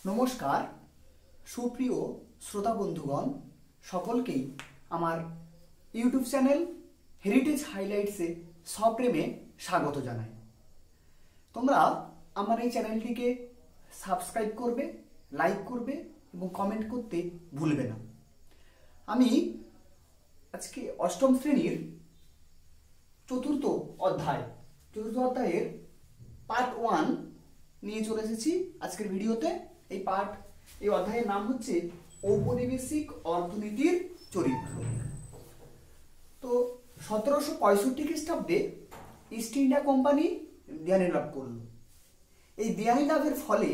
নমস্কার সুপ্রিয় শ্রোতা বন্ধুগণ, সকলকেই আমার ইউটিউব চ্যানেল হেরিটেজ হাইলাইটসে সপ্রেমে স্বাগত জানাই। তোমরা আমার এই চ্যানেলটিকে সাবস্ক্রাইব করবে, লাইক করবে এবং কমেন্ট করতে ভুলবে না। আমি আজকে অষ্টম শ্রেণীর চতুর্থ অধ্যায়ের পার্ট 1 নিয়ে চলে এসেছি আজকের ভিডিওতে। এই অধ্যায়ের নাম হচ্ছে ঔপনিবেশিক অর্থনীতির চরিত্র। তো 1765 খ্রিস্টাব্দে ইস্ট ইন্ডিয়া কোম্পানি দেয়ানি লাভ করল। এই দেয়ানি লাভের ফলে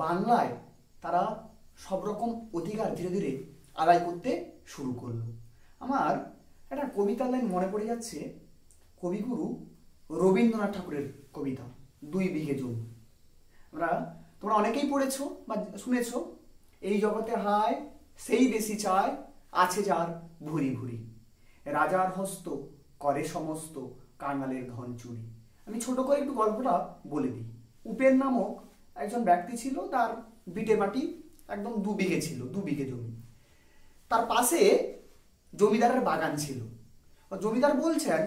বাংলায় তারা সব রকম অধিকার ধীরে ধীরে আদায় করতে শুরু করলো। আমার একটা কবিতার লাইন মনে পড়ে যাচ্ছে, কবিগুরু রবীন্দ্রনাথ ঠাকুরের কবিতা 2 বিঘে জমি। তোমরা অনেকেই পড়েছো বা শুনেছো, এই জগতে হায় সেই বেশি চায়, আছে যার ভুরি ভুরি, রাজার হস্ত করে সমস্ত, কাঙালের ধন চুরি। আমি ছোট করে একটু গল্পটা বলে দিই। উপেন নামক একজন ব্যক্তি ছিল, তার বিটে মাটি একদম 2 বিঘে ছিল, 2 বিঘে জমি। তার পাশে জমিদারের বাগান ছিল। জমিদার বলছেন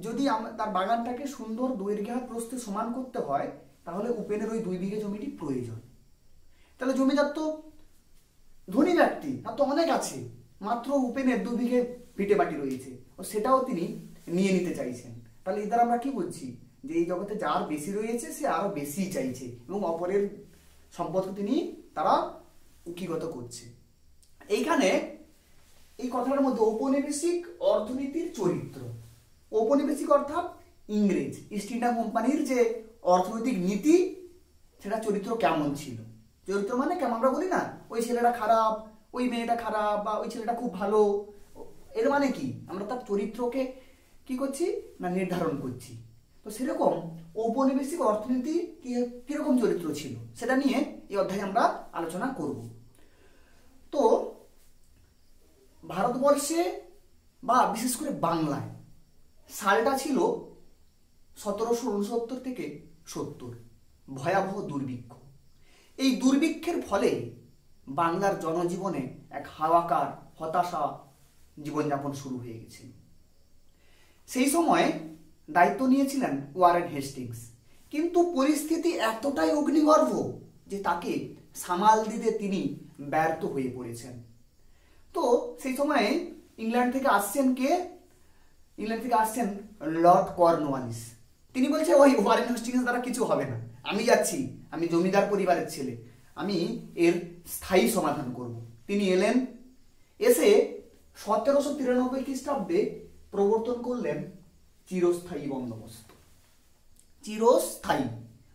যদি তার বাগানটাকে সুন্দর দৈর্ঘ্য প্রস্থে সমান করতে হয় তাহলে উপেনের ওই 2 বিঘে জমিটি প্রয়োজন। তাহলে জমিদার তো ধনী ব্যক্তি, তার তো অনেক আছে, মাত্র উপেনের 2 বিঘে ভিটে মাটি রয়েছে, ও সেটাও তিনি নিয়ে নিতে চাইছেন। তাহলে এর দ্বারা আমরা কি বলছি, যে এই জগতে যার বেশি রয়েছে সে আরো বেশি চাইছে এবং অপরের সম্পদকে তিনি তারা কুক্ষিগত করছে। এইখানে এই কথাটার মধ্যে ঔপনিবেশিক অর্থনীতির চরিত্র, ঔপনিবেশিক অর্থাৎ ইংরেজ ইস্ট ইন্ডিয়া কোম্পানির যে অর্থনৈতিক নীতি, সেটা চরিত্র কেমন ছিল। চরিত্র মানে কেমন, আমরা বলি না ওই ছেলেটা খারাপ, ওই মেয়েটা খারাপ, বা ওই ছেলেটা খুব ভালো, এর মানে কি, আমরা তার চরিত্রকে কি করছি না নির্ধারণ করছি। তো সেরকম ঔপনিবেশিক অর্থনীতি কিরকম চরিত্র ছিল সেটা নিয়ে এই অধ্যায়ে আমরা আলোচনা করব। তো ভারতবর্ষে বা বিশেষ করে বাংলায় সালটা ছিল 1769 থেকে 70, ভয়াবহ দুর্ভিক্ষ। এই দুর্ভিক্ষের ফলে বাংলার জনজীবনে এক হাহাকার হতাশা জীবনযাপন শুরু হয়ে গেছে। সেই সময় দায়িত্ব নিয়েছিলেন ওয়ারেন হেস্টিংস, কিন্তু পরিস্থিতি এতটাই অগ্নিগর্ভ যে তাকে সামাল দিতে তিনি ব্যর্থ হয়ে পড়েছেন। তো সেই সময়ে ইংল্যান্ড থেকে আসছেন লর্ড কর্নওয়ালিস। তিনি বলছে ওই ওয়ারেন হেস্টিংস দ্বারা কিছু হবে না, আমি যাচ্ছি, আমি জমিদার পরিবারের ছেলে, আমি এর স্থায়ী সমাধান করব। তিনি এলেন, এসে 1793 খ্রিস্টাব্দে প্রবর্তন করলেন চিরস্থায়ী বন্দোবস্ত। চিরস্থায়ী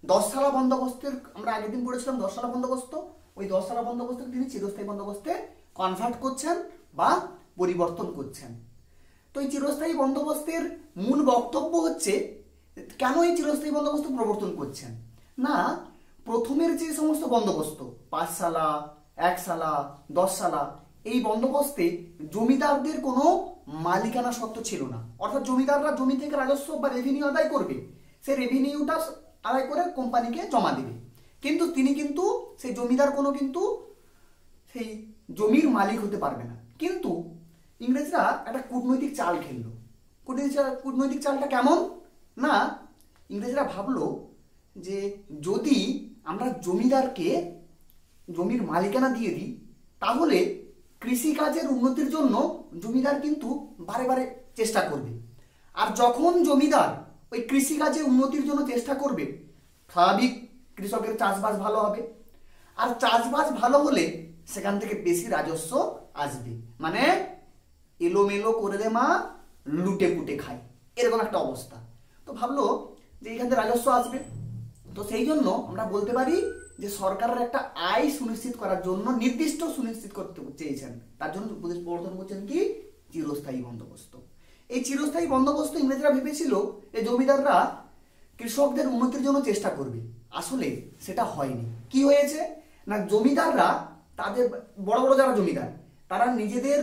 10 সালা বন্দোবস্তের, আমরা আগের দিন পড়েছিলাম 10 সালা বন্দোবস্ত, ওই 10 সালা বন্দোবস্তকে তিনি চিরস্থায়ী বন্দোবস্তে কনভার্ট করছেন বা পরিবর্তন করছেন। তো এই চিরস্থায়ী বন্দোবস্তের মূল বক্তব্য হচ্ছে, কেন এই চিরস্থায়ী বন্দোবস্ত প্রবর্তন করছেন না, প্রথমের যে সমস্ত বন্দোবস্ত 5 সালা, 1 সালা, 10 সালা, এই বন্দোবস্তে জমিদারদের কোনো মালিকানা সত্ত্ব ছিল না। অর্থাৎ জমিদাররা জমি থেকে রাজস্ব বা রেভিনিউ আদায় করবে, সেই রেভিনিউটা আদায় করে কোম্পানিকে জমা দেবে, কিন্তু তিনি সেই জমিদার সেই জমির মালিক হতে পারবে না। কিন্তু ইংরেজরা একটা কূটনৈতিক চাল খেললো। কূটনৈতিক চালটা কেমন না, ইংরেজরা ভাবলো যে যদি আমরা জমিদারকে জমির মালিকানা দিয়ে দিই তাহলে কৃষিকাজের উন্নতির জন্য জমিদার বারে বারে চেষ্টা করবে। আর যখন জমিদার ওই কৃষিকাজে উন্নতির জন্য চেষ্টা করবে, স্বাভাবিক কৃষকের চাষবাস ভালো হবে, আর চাষবাস ভালো হলে সেখান থেকে বেশি রাজস্ব আসবে, মানে এলোমেলো করে দে মা, লুটে পুটে খাই, এরকম একটা অবস্থা। তো ভাবলো যে এইখান থেকে রাজস্ব আসবে। তো সেই জন্য আমরা বলতে পারি যে সরকারের একটা আয় সুনিশ্চিত করার জন্য নির্দিষ্ট সুনিশ্চিত করতে চেয়েছেন, তার জন্য প্রবর্তন করছেন কি চিরস্থায়ী বন্দোবস্ত। এই চিরস্থায়ী বন্দোবস্ত ইংরেজরা ভেবেছিল যে জমিদাররা কৃষকদের উন্নতির জন্য চেষ্টা করবে, আসলে সেটা হয়নি। কি হয়েছে না, জমিদাররা তাদের বড় বড় যারা জমিদার, তারা নিজেদের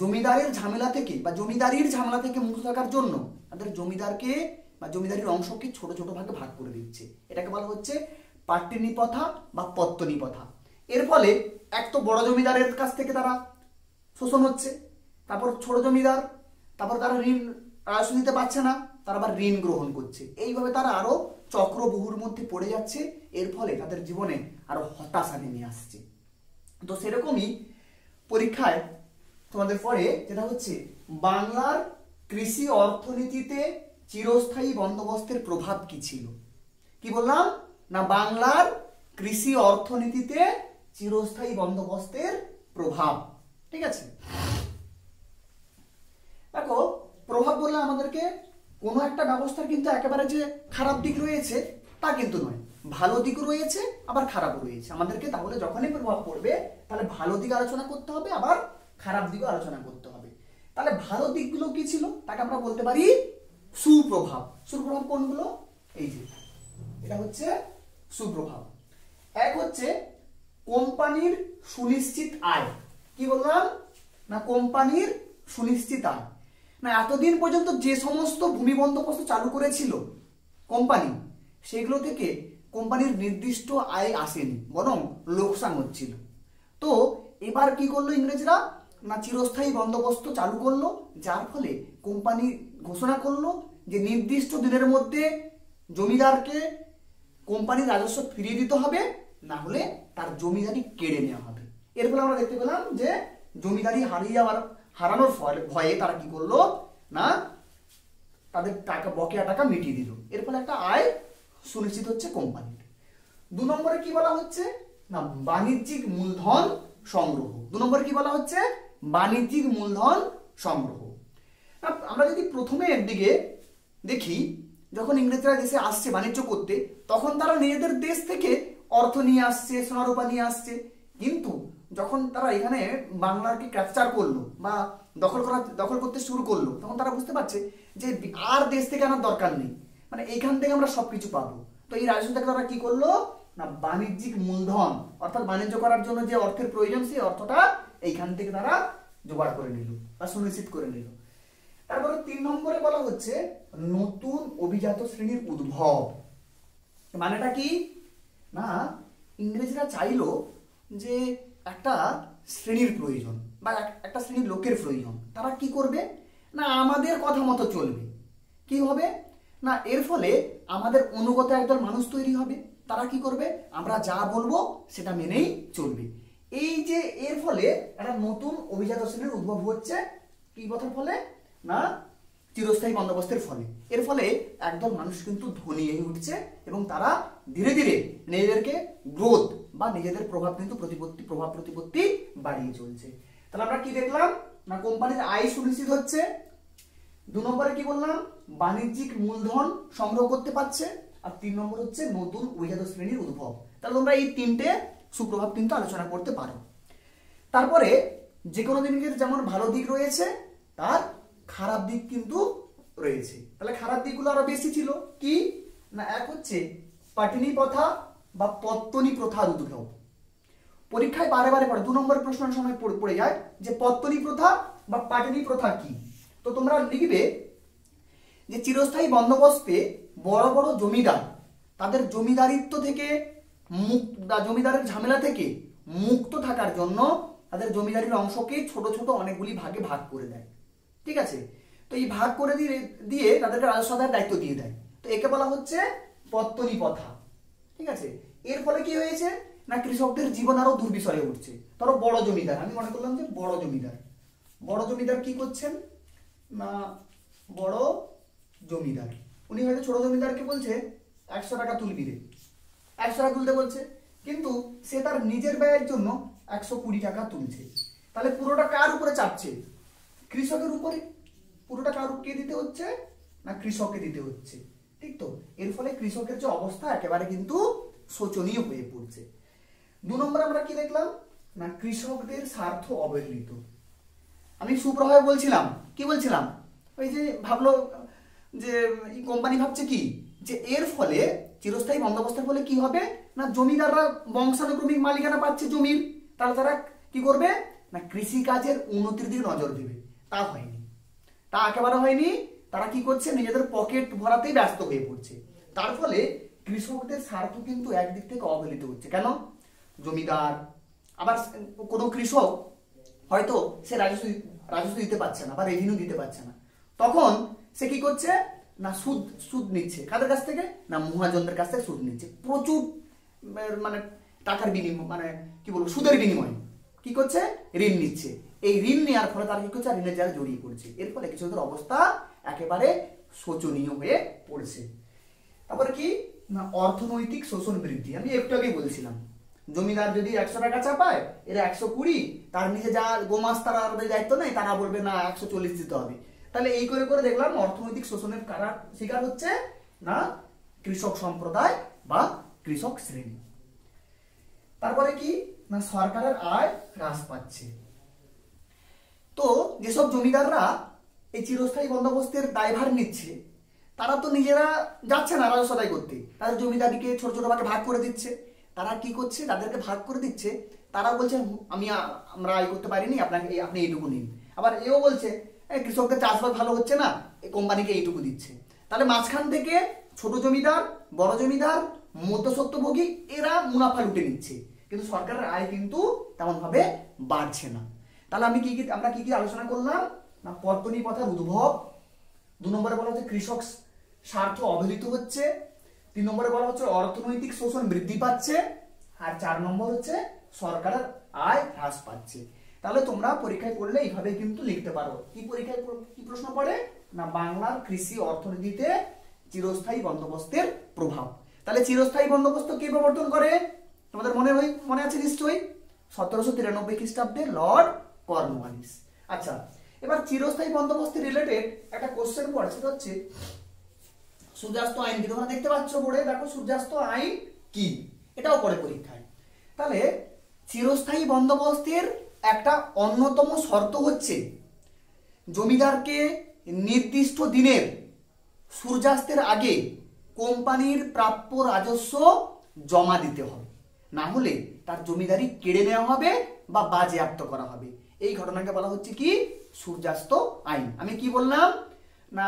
জমিদারের ঝামেলা থেকে বা জমিদারির ঝামেলা থেকে মুক্ত থাকার জন্য তাদের জমিদারকে বা জমিদারির অংশকে ছোট ছোট ভাগে ভাগ করে দিচ্ছে। এটাকে বলা হচ্ছে পাট্টিনী প্রথা বা পত্তনী প্রথা। এর ফলে এক তো বড় জমিদারের কাছ থেকে তারা শোষণ হচ্ছে, তারপর ছোট জমিদার, তারপর তারা ঋণ রাজস্ব দিতে পারছে না, তারা আবার ঋণ গ্রহণ করছে। এইভাবে তারা আরো চক্রবহুর মধ্যে পড়ে যাচ্ছে, এর ফলে তাদের জীবনে আরো হতাশা নেমে আসছে। তো সেরকমই পরীক্ষায় তোমাদের পরে যেটা হচ্ছে বাংলার কৃষি অর্থনীতিতে চিরস্থায়ী বন্দোবস্তের প্রভাব কি ছিল। কি বললাম না, বাংলার কৃষি অর্থনীতিতে চিরস্থায়ী বন্দোবস্তের প্রভাব। ঠিক আছে, দেখো প্রভাব বললে আমাদেরকে কোনো একটা ব্যবস্থার কিন্তু একেবারে যে খারাপ দিক রয়েছে তা কিন্তু নয়, ভালো দিকও রয়েছে আবার খারাপও রয়েছে। আমাদেরকে তাহলে যখনই প্রভাব পড়বে তাহলে ভালো দিক আলোচনা করতে হবে, আবার খারাপ দিকও আলোচনা করতে হবে। তাহলে ভালো দিকগুলো কি ছিল তাকে আমরা বলতে পারি সুপ্রভাব। সুপ্রভাব কোনগুলো, এই যে এটা হচ্ছে সুপ্রভাব। এক হচ্ছে কোম্পানির সুনিশ্চিত আয়। কি বললাম না, কোম্পানির সুনিশ্চিত আয়। না এতদিন পর্যন্ত যে সমস্ত ভূমি বন্দোবস্ত চালু করেছিল কোম্পানি, সেগুলো থেকে কোম্পানির নির্দিষ্ট আয় আসেনি, বরং লোকসান হচ্ছিল। তো এবার কি করলো ইংরেজরা না, চিরস্থায়ী বন্দোবস্ত চালু করলো, যার ফলে কোম্পানি ঘোষণা করলো যে নির্দিষ্ট দিনের মধ্যে জমিদারকে কোম্পানির রাজস্ব ফিরিয়ে দিতে হবে, না হলে তার জমিদারি কেড়ে নেওয়া হবে। এর ফলে আমরা দেখতে পেলাম যে জমিদারি হারানোর ভয়ে তারা কি করলো না, তাদের টাকা বকেয়া টাকা মিটিয়ে দিল। এর ফলে একটা আয় সুনিশ্চিত হচ্ছে কোম্পানির। 2 নম্বরে কি বলা হচ্ছে না, বাণিজ্যিক মূলধন সংগ্রহ। 2 নম্বরে কি বলা হচ্ছে, বাণিজ্যিক মূলধন সংগ্রহ। আমরা যদি প্রথমে এর দিকে দেখি, যখন ইংরেজরা দেশে আসছে বাণিজ্য করতে, তখন তারা নিজেদের দেশ থেকে অর্থ নিয়ে আসছে, সোনারূপা নিয়ে আসছে। কিন্তু যখন তারা এখানে বাংলাকে ক্যাপচার করলো বা দখল করতে শুরু করলো, তখন তারা বুঝতে পারছে যে আর দেশ থেকে আনার দরকার নেই, মানে এইখান থেকে আমরা সবকিছু পাবো। তো এই রাজস্ব থেকে তারা কি করলো না, বাণিজ্যিক মূলধন অর্থাৎ বাণিজ্য করার জন্য যে অর্থের প্রয়োজন, সেই অর্থটা এইখান থেকে তারা জোগাড় করে নিল বা সুনিশ্চিত করে নিল। তারপরে 3 নম্বরে বলা হচ্ছে নতুন অভিজাত শ্রেণীর উদ্ভব। মানেটা কি না, ইংরেজরা চাইলো যে একটা শ্রেণীর প্রয়োজন বা একটা শ্রেণীর লোকের প্রয়োজন। তারা কি করবে না, আমাদের কথা মতো চলবে। কি হবে না, এর ফলে আমাদের অনুগত একদল মানুষ তৈরি হবে। তারা কি করবে, আমরা যা বলবো সেটা মেনেই চলবে। এই যে এর ফলে একটা নতুন অভিজাত শ্রেণীর উদ্ভব হচ্ছে, কি কথার ফলে না, চিরস্থায়ী বন্দোবস্তের ফলে। এর ফলে একদল মানুষ কিন্তু ধনী হয়ে উঠছে এবং তারা ধীরে ধীরে নিজেদেরকে গ্রোথ বা নিজেদের প্রভাব প্রতিপত্তি বাড়িয়ে চলছে। তাহলে আমরা কি দেখলাম না, কোম্পানির আয় সুনিশ্চিত হচ্ছে। 2 নম্বরে কি বললাম, বাণিজ্যিক মূলধন সংগ্রহ করতে পারছে। আর 3 নম্বর হচ্ছে নতুন অভিজাত শ্রেণীর উদ্ভব। তাহলে তোমরা এই 3টে সুপ্রভাব কিন্তু আলোচনা করতে পারো। তারপরে যে কোনো দিনের যেমন ভালো দিক রয়েছে, তার খারাপ দিক কিন্তু রয়েছে। তাহলে খারাপ দিকগুলো আরো বেশি ছিল। কি না, এক হচ্ছে পাটনি প্রথা বা পত্তনি প্রথার উদ্ভব। পরীক্ষায় বারে বারে পড়ে, 2 নম্বরের প্রশ্নের সময় পড়ে যায় যে পত্তনি প্রথা বা পাটনি প্রথা কি। তো তোমরা লিখবে যে চিরস্থায়ী বন্দোবস্তে বড় বড় জমিদার তাদের জমিদারিত্ব থেকে জমিদারের ঝামেলা থেকে মুক্ত থাকার জন্য তাদের জমিদারির অংশকে ছোট ছোট অনেকগুলি ভাগে ভাগ করে দেয়। ঠিক আছে, তো এই ভাগ করে দিয়ে তাদেরকে রাজস্ব আদায়ের দায়িত্ব দিয়ে দেয়। তো একে বলা হচ্ছে পত্তনি প্রথা। ঠিক আছে, এর ফলে কি হয়েছে না, কৃষকদের জীবন আরো দুর্বিষহ হয়ে উঠছে। ধরো বড় জমিদার, আমি মনে করলাম যে বড় জমিদার কি করছেন না, বড় জমিদার উনি হয়তো ছোট জমিদারকে বলছে 100 টাকা তুলবি রে, 100 টাকা তুলতে বলছে, কিন্তু সে তার নিজের ব্যয়ের জন্য 120 টাকা তুলছে। তাহলে পুরোটা কার উপরে চাপছে, কৃষকের উপরে। পুরোটা কে দিতে হচ্ছে না, কৃষককে দিতে হচ্ছে। ঠিক তো, এর ফলে কৃষকের যে অবস্থা একেবারে কিন্তু শোচনীয় হয়ে পড়ছে। 2 নম্বরে আমরা কি দেখলাম না, কৃষকদের স্বার্থ অবহেলিত। আমি সুপ্রভাবে বলছিলাম, কি বলছিলাম, ওই যে ভাবলো যে কোম্পানি ভাবছে কি যে এর ফলে চিরস্থায়ী বন্দোবস্তের ফলে কি হবে না, জমিদাররা বংশানুক্রমিক মালিকানা পাচ্ছে জমির, তাহলে তারা কি করবে না, কৃষি কাজের উন্নতির দিকে নজর দেবে। তা হয়নি, তা একেবারে হয়নি। তারা কি করছে, নিজেদের পকেট ভরাতেই ব্যস্ত হয়ে পড়ছে। তার ফলে কৃষকদের স্বার্থ কিন্তু একদিক থেকে অবহেলিত হচ্ছে। কেন? জমিদার আবার কোনো কৃষক হয়তো সে রাজস্ব দিতে পারছে না বা রেভিনিউ দিতে পারছে না, তখন সে কি করছে না সুদ নিচ্ছে। কাদের কাছ থেকে? না মহাজনদের কাছ থেকে সুদ নিচ্ছে, প্রচুর মানে টাকার বিনিময়, মানে কি বলবো, সুদের বিনিময়ে কি করছে? ঋণ নিচ্ছে। এই ঋণ নেওয়ার ফলে তারা কি করছে? ঋণের জালে জড়িয়ে পড়ছে। এর ফলে কৃষকদের অবস্থা একেবারে শোচনীয় হয়ে পড়ছে। তারপরে কি না অর্থনৈতিক শোষণ বৃদ্ধি। আমি একটু আগেই বলছিলাম, জমিদার যদি 100 টাকা চাপায়, এরা 120, তার নিচে যা গোমাস তারা দায়িত্ব নেই, তারা বলবে না 140 দিতে হবে। তাহলে এই করে করে দেখলাম অর্থনৈতিক শোষণের শিকার হচ্ছে না কৃষক সম্প্রদায় বা কৃষক শ্রেণী। তারপরে কি না সরকারের আয় হ্রাস পাচ্ছে। তো যেসব জমিদাররা এই চিরস্থায়ী বন্দোবস্তের দায়ভার নিচ্ছে, তারা তো নিজেরা যাচ্ছে না রাজস্ব আদায় করতে, তাদের জমিদারিকে ছোট ছোট ভাগে ভাগ করে দিচ্ছে। তারা কি করছে? তাদেরকে ভাগ করে দিচ্ছে, তারা বলছে আমরা আয় করতে পারিনি, আপনি এইটুকু নিন। আবার এও বলছে কৃষকদের চাষবাস ভালো হচ্ছে না, এই কোম্পানিকে এইটুকু দিচ্ছে। তাহলে মাঝখান থেকে ছোট জমিদার, বড় জমিদার, মধ্যস্বত্বভোগী এরা মুনাফা লুটে নিচ্ছে, কিন্তু সরকারের আয় কিন্তু তেমন ভাবে বাড়ছে না। তাহলে আমরা কি কি আলোচনা করলাম না পত্তনী প্রথার উদ্ভব, 2 নম্বরে বলা হচ্ছে কৃষক স্বার্থ অবহেলিত হচ্ছে, 3 নম্বরে বলা হচ্ছে অর্থনৈতিক শোষণ বৃদ্ধি পাচ্ছে, আর 4 নম্বর হচ্ছে সরকারের আয় হ্রাস পাচ্ছে। তাহলে তোমরা পরীক্ষায় পড়লে এইভাবে কিন্তু লিখতে পারো। কি পরীক্ষায় কি প্রশ্ন পড়ে না বাংলার কৃষি অর্থনীতিতে চিরস্থায়ী বন্দোবস্তের প্রভাব। তাহলে চিরস্থায়ী বন্দোবস্ত কে প্রবর্তন করে? তোমাদের মনে আছে নিশ্চয়ই 1793 খ্রিস্টাব্দে লর্ড কর্নওয়ালিস। আচ্ছা, এবার চিরস্থায়ী বন্দোবস্তের রিলেটেড একটা কোশ্চেন পড়ে, সেটা হচ্ছে সূর্যাস্ত আইন কি? তোমরা দেখতে পাচ্ছ বোর্ডে, দেখো সূর্যাস্ত আইন কি, এটাও পড়ে পরীক্ষায়। তাহলে চিরস্থায়ী বন্দোবস্তের একটা অন্যতম শর্ত হচ্ছে জমিদারকে নির্দিষ্ট দিনের সূর্যাস্তের আগে কোম্পানির প্রাপ্য রাজস্ব জমা দিতে হবে, না হলে তার জমিদারি কেড়ে নেওয়া হবে বা বাজেয়াপ্ত করা হবে। এই ঘটনাকে বলা হচ্ছে কি? সূর্যাস্ত আইন। আমি কি বললাম না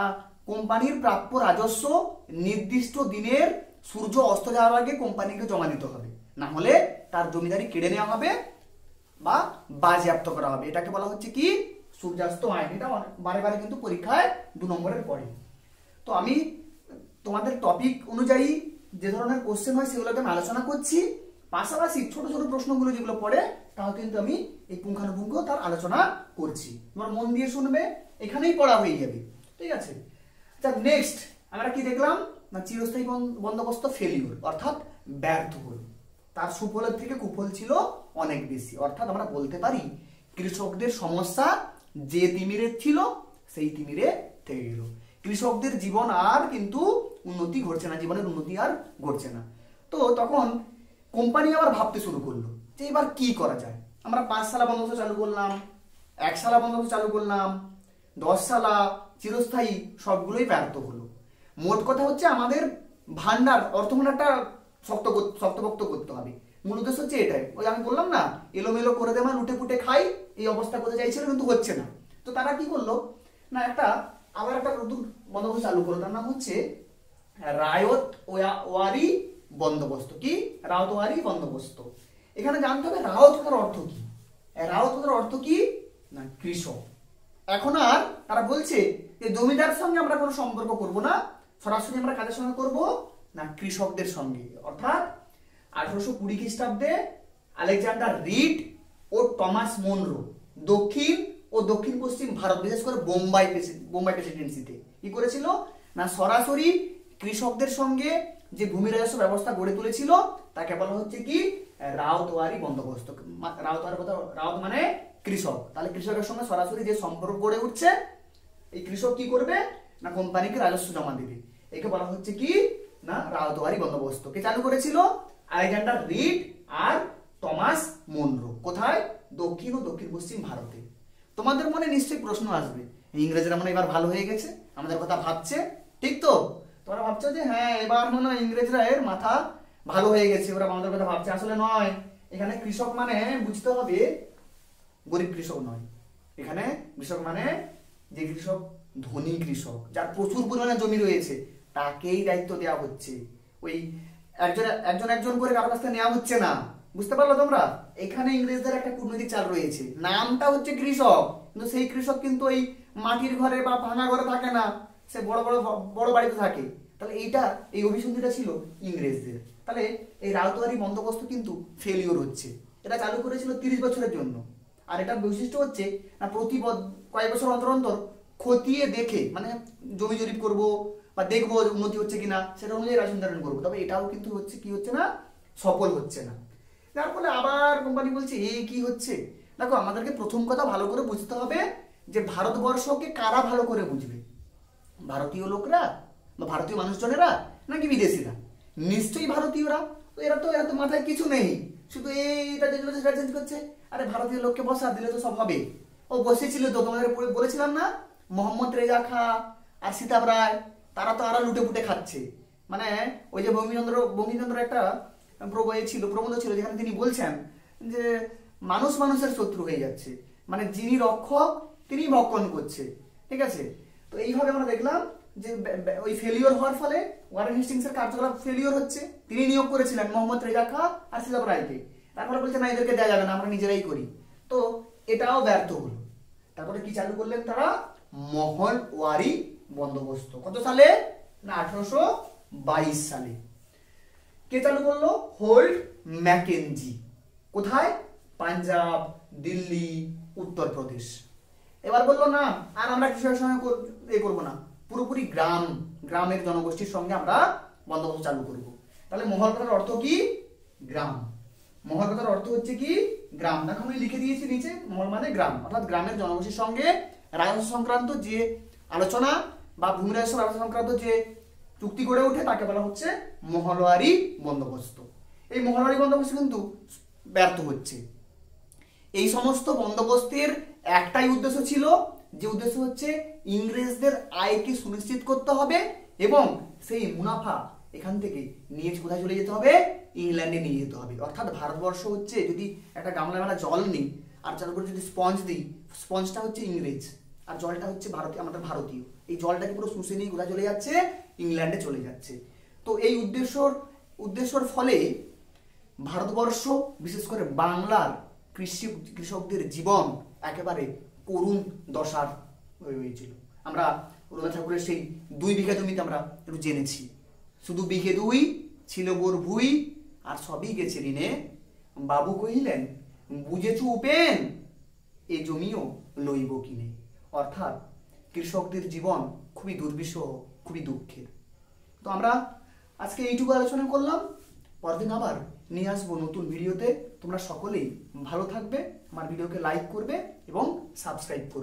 কোম্পানির প্রাপ্য রাজস্ব নির্দিষ্ট দিনের সূর্য অস্ত যাওয়ার আগে কোম্পানিকে জমা দিতে হবে, না হলে তার জমিদারি কেড়ে নেওয়া হবে বা বাজেয়াপ্ত করা হবে। এটাকে বলা হচ্ছে কি? সূর্যাস্ত আইন। এটা বারে বারে কিন্তু পরীক্ষায় 2 নম্বরের পড়ে। তো আমি তোমাদের টপিক অনুযায়ী যে ধরনের কোশ্চেন হয় সেগুলোকে আমি আলোচনা করছি, পাশাপাশি ছোট ছোট প্রশ্নগুলো যেগুলো পড়ে তাও কিন্তু আমি এই পুঙ্খানুপুঙ্খ তার আলোচনা করছি। তোমরা মন দিয়ে শুনবে, এখানেই পড়া হয়ে যাবে, ঠিক আছে? আচ্ছা, নেক্সট আমরা কি দেখলাম না চিরস্থায়ী বন্দোবস্ত ফেলিউর, অর্থাৎ ব্যর্থ হল। তার সুফলের থেকে কুফল ছিল অনেক বেশি। অর্থাৎ আমরা বলতে পারি কৃষকদের সমস্যা যে তিমিরে ছিল সেই তিমিরে থেকে গেল। কৃষকদের জীবন আর কিন্তু উন্নতি ঘটছে না, জীবনের উন্নতি আর ঘটছে না। তো তখন কোম্পানি আবার ভাবতে শুরু করলো যে এবার কি করা যায়। আমরা 5 সালা বন্দোবস্ত চালু করলাম, 1 সালা বন্দোবস্ত চালু করলাম, 10 সালা, চিরস্থায়ী, সবগুলোই ব্যর্থ হলো। মোট কথা হচ্ছে আমাদের অর্থভান্ডারটা শক্তপোক্ত করতে হবে। মূল উদ্দেশ্য হচ্ছে এটাই। ওই আমি বললাম না এলোমেলো করে দেওয়া, লুটে পুটে খাই, এই অবস্থা করতে চাইছিল কিন্তু হচ্ছে না। তো তারা কি করলো না আবার একটা নতুন বন্দোবস্ত চালু করলো, তার নাম হচ্ছে রায়তওয়ারি বন্দোবস্ত। কি? রায়তওয়ারি বন্দোবস্ত। এখানে জানতে হবে রায়ত কথার অর্থ কি। রায়ত কথার অর্থ কি না কৃষক। এখন আর তারা বলছে যে জমিদার সঙ্গে আমরা কোনো সম্পর্ক করব না, সরাসরি আমরা কাদের সঙ্গে করব না কৃষকদের সঙ্গে। অর্থাৎ 1820 খ্রিস্টাব্দে আলেকজান্ডার রিড ও টমাস মনরো দক্ষিণ ও দক্ষিণ পশ্চিম ভারত, বিশেষ করে বোম্বাই প্রেসিডেন্সিতে কি করেছিল না সরাসরি কৃষকদের সঙ্গে যে ভূমি রাজস্ব ব্যবস্থা গড়ে তুলেছিল তাকে বলা হচ্ছে কি রায়তওয়ারি বন্দোবস্ত। রায়ত মানে কৃষক, তাহলে কৃষকের সঙ্গে সরাসরি যে সম্পর্ক গড়ে উঠছে, এই কৃষক কি করবে না কোম্পানিকে রাজস্ব জমা দেবে। একে বলা হচ্ছে কি না রায়তওয়ারি বন্দোবস্ত। কে চালু করেছিল? আলেকজান্ডার রিড আর টমাস মনরো। কোথায়? দক্ষিণ ও দক্ষিণ পশ্চিম ভারতে। তোমাদের মনে নিশ্চয়ই প্রশ্ন আসবে, ইংরেজরা মনে এবার ভালো হয়ে গেছে, আমাদের কথা ভাবছে, ঠিক তো? তোমরা ভাবছো যে হ্যাঁ এবার মনে হয় ইংরেজরা এর মাথা ভালো হয়ে গেছে, ওরা আমাদের কথা ভাবছে। আসলে নয়। এখানে কৃষক মানে বুঝতে হবে গরিব কৃষক নয়। এখানে কৃষক মানে যে কৃষক ধনী কৃষক, যার প্রচুর পরিমাণে জমি রয়েছে, তাকেই দায়িত্ব দেওয়া হচ্ছে। ওই একজন একজন একজন করে কারো কাছ থেকে নেওয়া হচ্ছে না। বুঝতে পারলো তোমরা? এখানে ইংরেজদের একটা কূটনৈতিক চাল রয়েছে। নামটা হচ্ছে কৃষক, কিন্তু সেই কৃষক কিন্তু ওই মাটির ঘরে বা ভাঙা ঘরে থাকে না, সে বড় বড় বড় বাড়িতে থাকে। তাহলে এই অভিসন্ধিটা ছিল ইংরেজদের। তাহলে এই রাউতওয়ারি বন্দোবস্ত কিন্তু ফেলিওর হচ্ছে। এটা চালু করেছিল 30 বছরের জন্য। আর এটার বৈশিষ্ট্য হচ্ছে না, প্রতি কয়েক বছর অন্তর অন্তর খতিয়ে দেখে, মানে জমি জরিপ করবো বা দেখবো উন্নতি হচ্ছে কিনা, সেটা অনুযায়ী রাশন ধারণ করবো। তবে এটাও কিন্তু হচ্ছে কি হচ্ছে না, সফল হচ্ছে না। যার ফলে আবার কোম্পানি বলছে এই কি হচ্ছে। দেখো, আমাদেরকে প্রথম কথা ভালো করে বুঝতে হবে যে ভারতবর্ষকে কারা ভালো করে বুঝবে, ভারতীয় লোকরা বা ভারতীয় মানুষজনেরা নাকি বিদেশিরা? নিশ্চয়ই ভারতীয়রা। তো এরা তো মাথায় কিছু নেই, শুধু এইটা সেটা চেঞ্জ করছে। আরে ভারতীয় লোককে বসা দিলে তো সব হবে। ও বসেছিল তো, তোমাদের বলেছিলাম না, মোহাম্মদ রেজা খা আর সীতাব রায়, তারা তো আরো লুটে পুটে খাচ্ছে। মানে ওই যে বঙ্কিমচন্দ্র একটা প্রবন্ধ ছিল যেখানে তিনি বলছেন যে মানুষ মানুষের শত্রু হয়ে যাচ্ছে, মানে যিনি রক্ষক তিনি ভক্ষণ করছে। ঠিক আছে? তো এইভাবে আমরা দেখলাম যে ওই ফেলিওর হওয়ার ফলে ওয়ারেন হেস্টিংসের কার্যকলাপ ফেলিওর হচ্ছে। তিনি নিয়োগ করেছিলেন মোহাম্মদ রেজা খা আর সীতাব রায়কে, তারপরে বলছে না এদেরকে দেওয়া যাবে না, আমরা নিজেরাই করি। তো এটাও ব্যর্থ হলো। তারপরে কি চালু করলেন তারা? মহলওয়ারি বন্দোবস্ত। কত সালে? না 1822 সালে। কে চালু করলো? Holt Mackenzie. কোথায়? পাঞ্জাব, দিল্লি, উত্তরপ্রদেশ। এবার বললো না আর আমরা কৃষকের সঙ্গে করবো না, পুরোপুরি গ্রামের জনগোষ্ঠীর সঙ্গে আমরা বন্দোবস্ত চালু করব। তাহলে মহল কথার অর্থ কি? গ্রাম। মহল কথার অর্থ হচ্ছে কি? গ্রাম। দেখো আমি লিখে দিয়েছি নিচে, মহল মানে গ্রাম, অর্থাৎ গ্রামের জনগোষ্ঠীর সঙ্গে রাজস্ব সংক্রান্ত যে আলোচনা বা ভূমি রাজস্ব ব্যবস্থা সংক্রান্ত যে চুক্তি গড়ে ওঠে তাকে বলা হচ্ছে মহলওয়ারি বন্দোবস্ত। এই মহলওয়ারি বন্দোবস্ত কিন্তু ব্যর্থ হচ্ছে। এই সমস্ত বন্দোবস্তের একটাই উদ্দেশ্য ছিল, যে উদ্দেশ্য হচ্ছে ইংরেজদের আয়কে সুনিশ্চিত করতে হবে এবং সেই মুনাফা এখান থেকে নিয়ে কোথায় চলে যেতে হবে? ইংল্যান্ডে নিয়ে যেতে হবে। অর্থাৎ ভারতবর্ষ হচ্ছে, যদি একটা গামলা মেলা জল নিই আর যার উপরে যদি স্পঞ্জ দিই, স্পঞ্জটা হচ্ছে ইংরেজ আর জলটা হচ্ছে আমাদের ভারতীয়। এই জলটাকে পুরো শুষে নিয়ে কোথায় চলে যাচ্ছে? ইংল্যান্ডে চলে যাচ্ছে। তো এই উদ্দেশ্যর ফলে ভারতবর্ষ, বিশেষ করে বাংলার কৃষকদের জীবন একেবারে করুণ দশার হয়েছিল। আমরা রবীন্দ্রনাথ ঠাকুরের সেই 2 বিঘা জমিতে আমরা একটু জেনেছি, শুধু বিঘে 2 ছিল গোর ভুই আর সবই গেছে ঋণে, বাবু কহিলেন বুঝেছু উপেন এ জমিও লইব কিনে। অর্থাৎ কৃষকদের জীবন খুবই দুর্বিষহ, খুবই দুঃখের। তো আমরা আজকে এইটুকু আলোচনা করলাম। পরদিন আবার নিয়ে আসবো নতুন ভিডিওতে। তোমরা সকলেই ভালো থাকবে, আমার ভিডিওকে লাইক করবে এবং সাবস্ক্রাইব করবে।